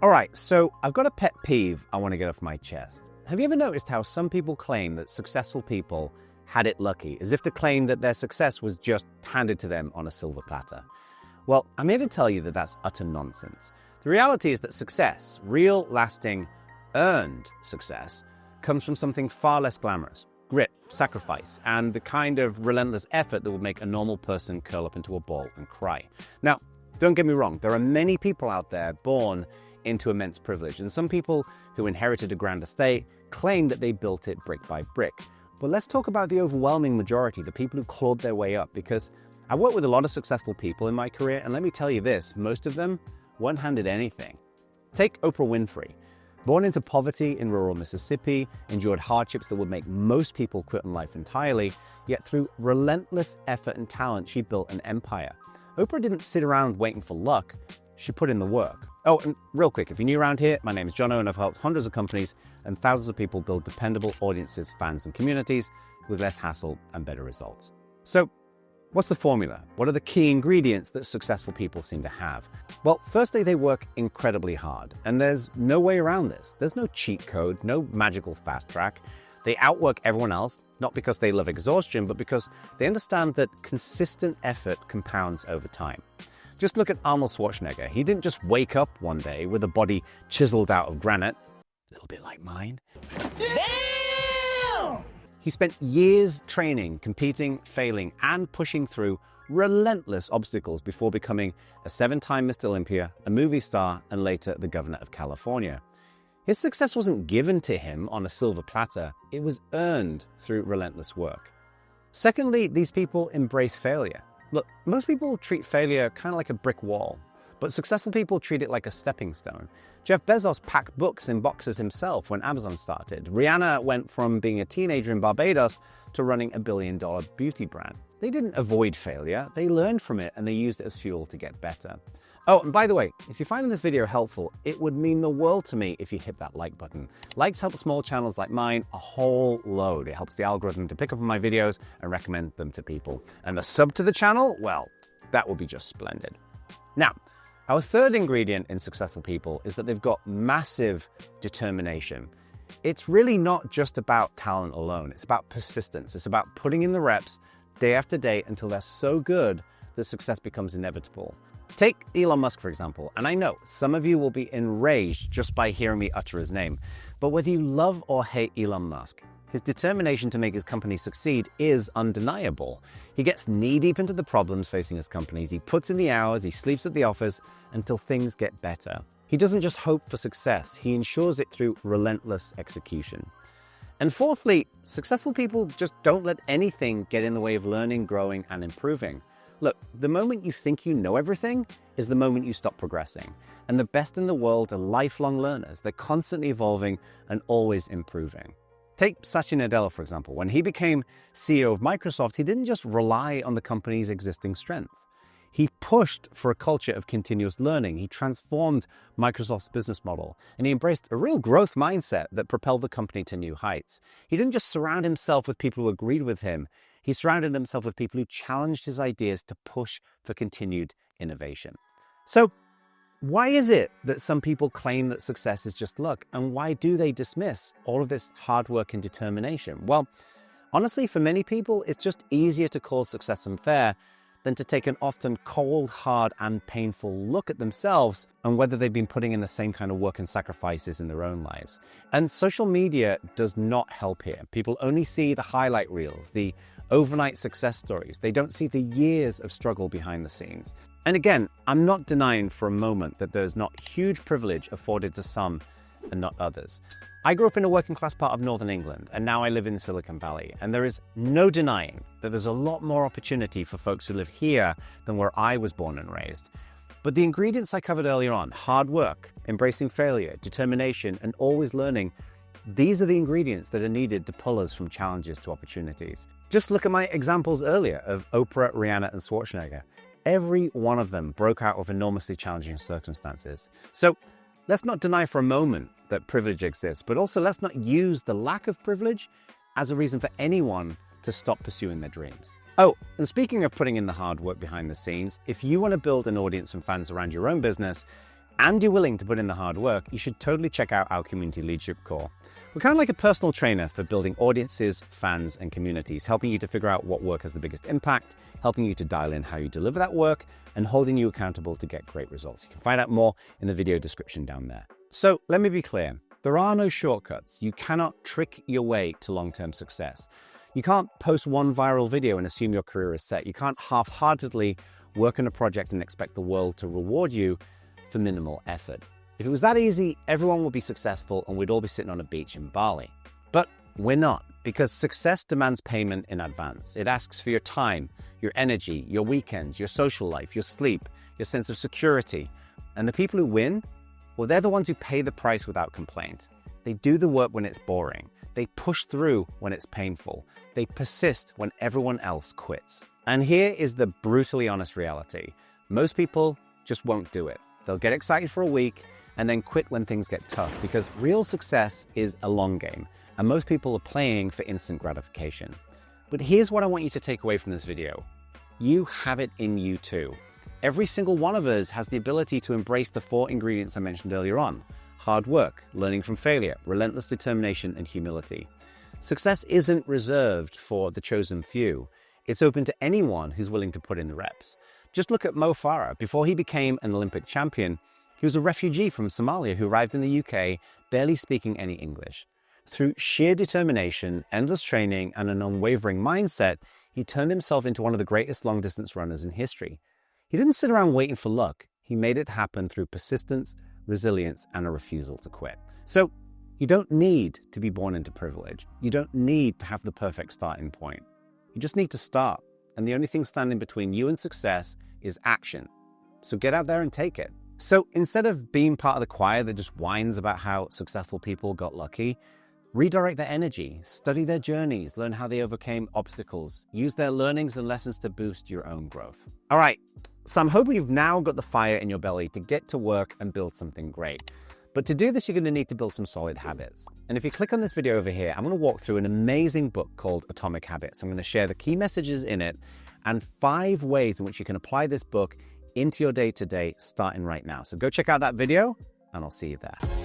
All right, so I've got a pet peeve I want to get off my chest. Have you ever noticed how some people claim that successful people had it lucky, as if to claim that their success was just handed to them on a silver platter? Well, I'm here to tell you that that's utter nonsense. The reality is that success, real, lasting, earned success, comes from something far less glamorous. Grit, sacrifice, and the kind of relentless effort that would make a normal person curl up into a ball and cry. Now, don't get me wrong, there are many people out there born into immense privilege, and some people who inherited a grand estate claim that they built it brick by brick. But let's talk about the overwhelming majority, the people who clawed their way up, because I worked with a lot of successful people in my career, and let me tell you this, most of them weren't handed anything. Take Oprah Winfrey. Born into poverty in rural Mississippi, endured hardships that would make most people quit on life entirely, yet through relentless effort and talent, she built an empire. Oprah didn't sit around waiting for luck, she put in the work. Oh, and real quick, if you're new around here, my name is Jono, and I've helped hundreds of companies and thousands of people build dependable audiences, fans, and communities with less hassle and better results. So, what's the formula? What are the key ingredients that successful people seem to have? Well, firstly, they work incredibly hard, and there's no way around this. There's no cheat code, no magical fast track. They outwork everyone else, not because they love exhaustion, but because they understand that consistent effort compounds over time. Just look at Arnold Schwarzenegger. He didn't just wake up one day with a body chiseled out of granite, a little bit like mine. Damn! He spent years training, competing, failing, and pushing through relentless obstacles before becoming a 7-time Mr. Olympia, a movie star, and later the governor of California. His success wasn't given to him on a silver platter, it was earned through relentless work. Secondly, these people embrace failure. Look, most people treat failure kind of like a brick wall, but successful people treat it like a stepping stone. Jeff Bezos packed books in boxes himself when Amazon started. Rihanna went from being a teenager in Barbados to running a billion-dollar beauty brand. They didn't avoid failure, they learned from it and they used it as fuel to get better. Oh, and by the way, if you're finding this video helpful, it would mean the world to me if you hit that like button. Likes help small channels like mine a whole load. It helps the algorithm to pick up on my videos and recommend them to people. And a sub to the channel, well, that would be just splendid. Now, our third ingredient in successful people is that they've got massive determination. It's really not just about talent alone. It's about persistence. It's about putting in the reps day after day until they're so good that success becomes inevitable. Take Elon Musk, for example, and I know some of you will be enraged just by hearing me utter his name, but whether you love or hate Elon Musk, his determination to make his company succeed is undeniable. He gets knee-deep into the problems facing his companies, he puts in the hours, he sleeps at the office until things get better. He doesn't just hope for success, he ensures it through relentless execution. And fourthly, successful people just don't let anything get in the way of learning, growing, and improving. Look, the moment you think you know everything is the moment you stop progressing. And the best in the world are lifelong learners. They're constantly evolving and always improving. Take Satya Nadella, for example. When he became CEO of Microsoft, he didn't just rely on the company's existing strengths. He pushed for a culture of continuous learning. He transformed Microsoft's business model, and he embraced a real growth mindset that propelled the company to new heights. He didn't just surround himself with people who agreed with him. He surrounded himself with people who challenged his ideas to push for continued innovation. So, why is it that some people claim that success is just luck? And why do they dismiss all of this hard work and determination? Well, honestly, for many people, it's just easier to call success unfair than to take an often cold, hard, and painful look at themselves and whether they've been putting in the same kind of work and sacrifices in their own lives. And social media does not help here. People only see the highlight reels, the overnight success stories. They don't see the years of struggle behind the scenes. And again, I'm not denying for a moment that there's not huge privilege afforded to some and not others. I grew up in a working class part of Northern England, and now I live in Silicon Valley. And there is no denying that there's a lot more opportunity for folks who live here than where I was born and raised. But the ingredients I covered earlier on, hard work, embracing failure, determination, and always learning, these are the ingredients that are needed to pull us from challenges to opportunities. Just look at my examples earlier of Oprah, Rihanna, and Schwarzenegger. Every one of them broke out of enormously challenging circumstances. So let's not deny for a moment that privilege exists, but also let's not use the lack of privilege as a reason for anyone to stop pursuing their dreams. Oh, and speaking of putting in the hard work behind the scenes, if you want to build an audience and fans around your own business, and you're willing to put in the hard work, you should totally check out our community leadership core. We're kind of like a personal trainer for building audiences, fans, and communities, helping you to figure out what work has the biggest impact, helping you to dial in how you deliver that work, and holding you accountable to get great results. You can find out more in the video description down there. So let me be clear. There are no shortcuts. You cannot trick your way to long-term success. You can't post one viral video and assume your career is set. You can't half-heartedly work on a project and expect the world to reward you for minimal effort. If it was that easy, everyone would be successful and we'd all be sitting on a beach in Bali. But we're not, because success demands payment in advance. It asks for your time, your energy, your weekends, your social life, your sleep, your sense of security. And the people who win, well, they're the ones who pay the price without complaint. They do the work when it's boring. They push through when it's painful. They persist when everyone else quits. And here is the brutally honest reality. Most people just won't do it. They'll get excited for a week and then quit when things get tough, because real success is a long game, and most people are playing for instant gratification. But here's what I want you to take away from this video. You have it in you too. Every single one of us has the ability to embrace the 4 ingredients I mentioned earlier on: hard work, learning from failure, relentless determination, and humility. Success isn't reserved for the chosen few. It's open to anyone who's willing to put in the reps. Just look at Mo Farah. Before he became an Olympic champion, he was a refugee from Somalia who arrived in the UK barely speaking any English. Through sheer determination, endless training, and an unwavering mindset, he turned himself into one of the greatest long-distance runners in history. He didn't sit around waiting for luck. He made it happen through persistence, resilience, and a refusal to quit. So you don't need to be born into privilege. You don't need to have the perfect starting point. You just need to start. And the only thing standing between you and success is action. So get out there and take it. So instead of being part of the choir that just whines about how successful people got lucky, redirect their energy, study their journeys, learn how they overcame obstacles, use their learnings and lessons to boost your own growth. All right, so I'm hoping you've now got the fire in your belly to get to work and build something great. But to do this, you're going to need to build some solid habits. And if you click on this video over here, I'm going to walk through an amazing book called Atomic Habits. I'm going to share the key messages in it and 5 ways in which you can apply this book into your day-to-day starting right now. So go check out that video and I'll see you there.